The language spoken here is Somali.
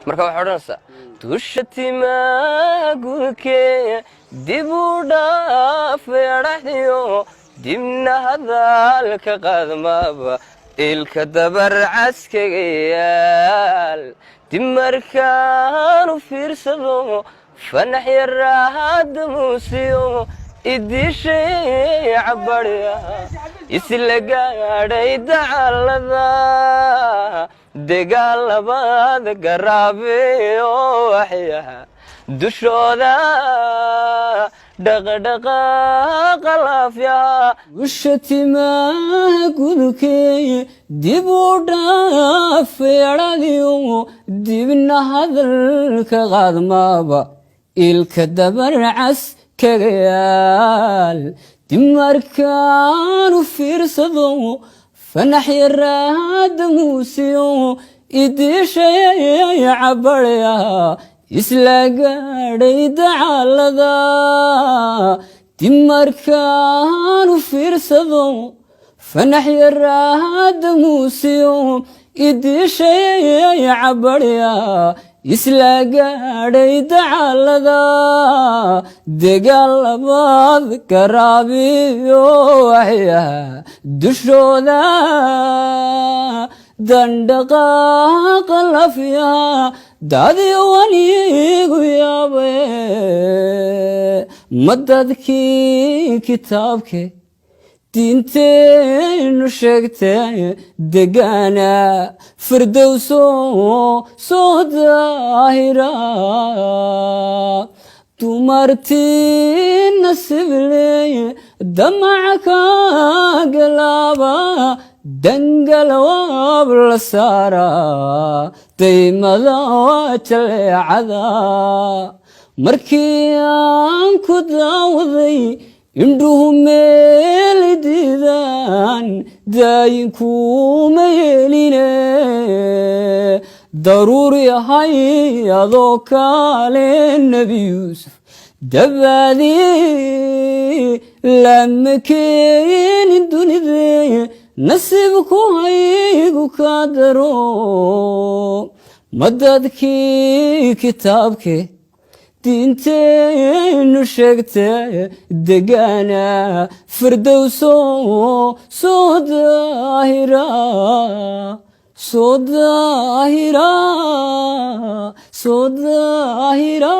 marka waxaa odhanaysaa dusha timaa gudkee dib u dhaafay adhaxdiyo dibna hadalka qaadmaaba ilka dabar caskaga yaal dib markaanu fiirsado fanax yaraahada muusiyo idishay cabadhya isla gaadhay dacalada degaal labada garaabeyo waxyaha dushooda dhaqdhaqaaqa laafyaha dusha timaa gudkee dib u dhaafay adhaxdiyo dibna hadalka qaadmaaba ilka dabar caskaga yaal dib markaanu fiirsado fanax yaraahada muusiyo idishay cabadhya isla gaadhay dacalada dib markaanu fiirsado fanax yaraahada muusiyo idishay cabadhya isla gaadhay dacalada degaal labaad garaabiyo waxyaha dushooda dandhaqaaqa lafyaha daadiyo wanigu yaabe ma dadkii kitaabke diinteennu sheegtee degaana firdowso soo daahira dumartii nasibleye damaca kaagalaaba dangalawaab la saara daymada jaleecada markii aan ku daawaday indhuhu meeli diidaan daayinkuma yeeline daruur yahay adoo kaale nebi yuusuf dabaadii lama keenin dunidee nasiibku haygu ka daro ma dadkii kitaabke diinteennu sheegtee degaana firdowso soo daahira soo daahira soo daahira